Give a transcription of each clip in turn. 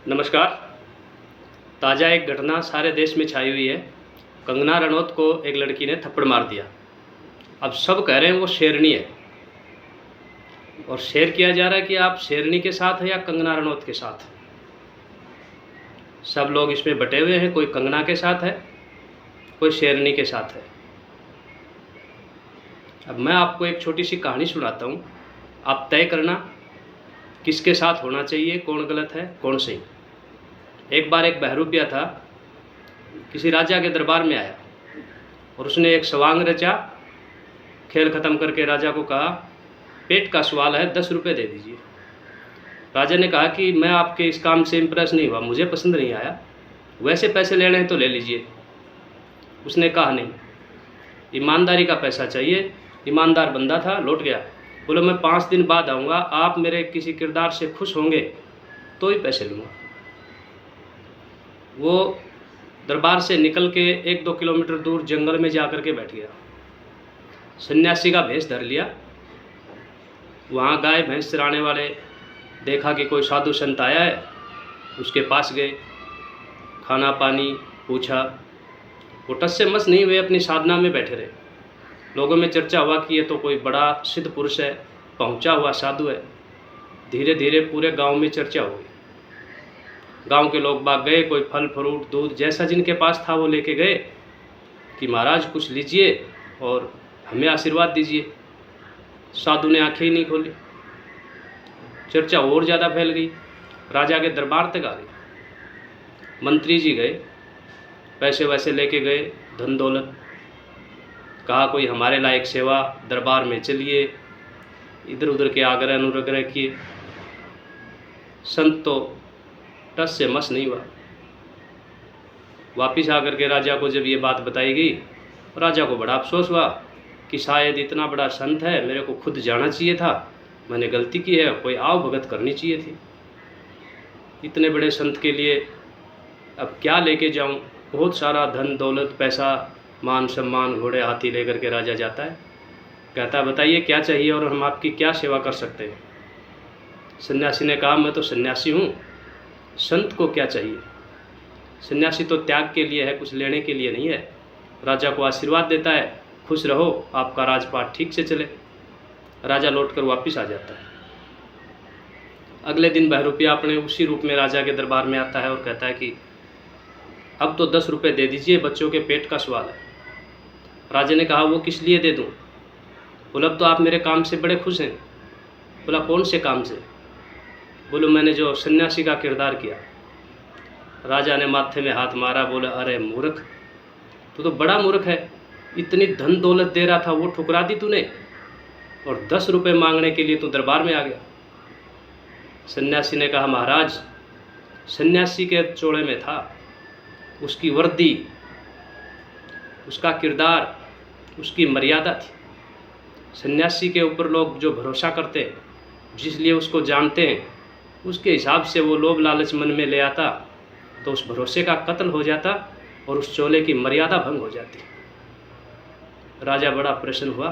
नमस्कार। ताज़ा एक घटना सारे देश में छाई हुई है। कंगना रनौत को एक लड़की ने थप्पड़ मार दिया। अब सब कह रहे हैं वो शेरनी है और शेयर किया जा रहा है कि आप शेरनी के साथ हैं या कंगना रनौत के साथ। सब लोग इसमें बटे हुए हैं, कोई कंगना के साथ है, कोई शेरनी के साथ है। अब मैं आपको एक छोटी सी कहानी सुनाता हूँ, आप तय करना किसके साथ होना चाहिए, कौन गलत है कौन सही। एक बार एक बहरूपिया था, किसी राजा के दरबार में आया और उसने एक सवांग रचा। खेल ख़त्म करके राजा को कहा, पेट का सवाल है, 10 रुपये दे दीजिए। राजा ने कहा कि मैं आपके इस काम से इम्प्रेस नहीं हुआ, मुझे पसंद नहीं आया, वैसे पैसे लेने हैं तो ले लीजिए। उसने कहा नहीं, ईमानदारी का पैसा चाहिए। ईमानदार बंदा था, लौट गया। बोलो मैं 5 दिन बाद आऊँगा, आप मेरे किसी किरदार से खुश होंगे तो ही पैसे लूँगा। वो दरबार से निकल के 1-2 किलोमीटर दूर जंगल में जा कर के बैठ गया। सन्यासी का भेष धर लिया। वहाँ गाय भैंस चराने वाले देखा कि कोई साधु संत आया है, उसके पास गए, खाना पानी पूछा। वो टस से मस नहीं हुए, अपनी साधना में बैठे रहे। लोगों में चर्चा हुआ कि ये तो कोई बड़ा सिद्ध पुरुष है, पहुँचा हुआ साधु है। धीरे धीरे पूरे गांव में चर्चा हो गई। गांव के लोग बाग गए, कोई फल फ्रूट दूध जैसा जिनके पास था वो लेके गए कि महाराज कुछ लीजिए और हमें आशीर्वाद दीजिए। साधु ने आंखें ही नहीं खोली। चर्चा और ज़्यादा फैल गई, राजा के दरबार तक आ गई। मंत्री जी गए, पैसे वैसे लेके गए, धन दौलत। कहा कोई हमारे लायक सेवा, दरबार में चलिए। इधर उधर के आग्रह अनुग्रह किए। संत तो टस से मस नहीं हुआ। वापिस आकर के राजा को जब ये बात बताई गई, राजा को बड़ा अफसोस हुआ कि शायद इतना बड़ा संत है, मेरे को खुद जाना चाहिए था, मैंने गलती की है, कोई आव भगत करनी चाहिए थी। इतने बड़े संत के लिए अब क्या लेके जाऊं। बहुत सारा धन दौलत पैसा मान सम्मान घोड़े हाथी लेकर के राजा जाता है। कहता बताइए क्या चाहिए और हम आपकी क्या सेवा कर सकते हैं। सन्यासी ने कहा मैं तो सन्यासी हूँ, संत को क्या चाहिए। सन्यासी तो त्याग के लिए है, कुछ लेने के लिए नहीं है। राजा को आशीर्वाद देता है, खुश रहो, आपका राजपाट ठीक से चले। राजा लौटकर वापस आ जाता है। अगले दिन बहरूपिया अपने उसी रूप में राजा के दरबार में आता है और कहता है कि अब तो 10 रुपये दे दीजिए, बच्चों के पेट का सवाल है। राजा ने कहा वो किस लिए दे दूँ। बोला अब तो आप मेरे काम से बड़े खुश हैं। बोला कौन से काम से। बोलो मैंने जो सन्यासी का किरदार किया। राजा ने माथे में हाथ मारा, बोला अरे मूर्ख, तू तो बड़ा मूर्ख है। इतनी धन दौलत दे रहा था वो ठुकरा दी तूने और 10 रुपये मांगने के लिए तू दरबार में आ गया। सन्यासी ने कहा महाराज, सन्यासी के चोड़े में था, उसकी वर्दी, उसका किरदार, उसकी मर्यादा थी। सन्यासी के ऊपर लोग जो भरोसा करते हैं, जिसलिए उसको जानते हैं, उसके हिसाब से वो लोभ लालच मन में ले आता तो उस भरोसे का कत्ल हो जाता और उस चोले की मर्यादा भंग हो जाती। राजा बड़ा प्रसन्न हुआ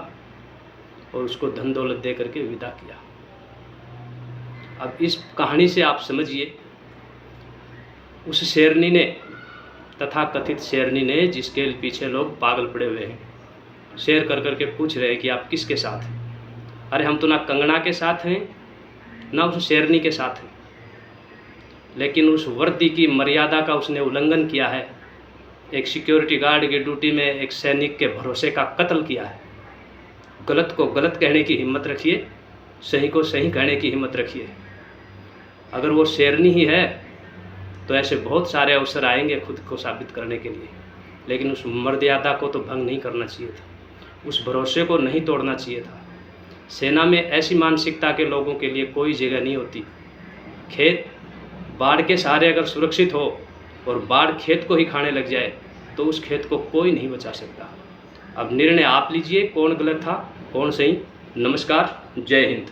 और उसको धन दौलत दे करके विदा किया। अब इस कहानी से आप समझिए, उस शेरनी ने, तथा कथित शेरनी ने, जिसके पीछे लोग पागल पड़े हुए हैं, शेर कर करके पूछ रहे हैं कि आप किसके साथ हैं। अरे हम तो ना कंगना के साथ हैं ना उस शेरनी के साथ हैं, लेकिन उस वर्दी की मर्यादा का उसने उल्लंघन किया है। एक सिक्योरिटी गार्ड की ड्यूटी में एक सैनिक के भरोसे का कत्ल किया है। गलत को गलत कहने की हिम्मत रखिए, सही को सही कहने की हिम्मत रखिए। अगर वो शेरनी ही है तो ऐसे बहुत सारे अवसर आएंगे खुद को साबित करने के लिए, लेकिन उस मर्यादा को तो भंग नहीं करना चाहिए था, उस भरोसे को नहीं तोड़ना चाहिए था। सेना में ऐसी मानसिकता के लोगों के लिए कोई जगह नहीं होती। खेत बाढ़ के सहारे अगर सुरक्षित हो और बाढ़ खेत को ही खाने लग जाए तो उस खेत को कोई नहीं बचा सकता। अब निर्णय आप लीजिए, कौन गलत था कौन सही। नमस्कार, जय हिंद।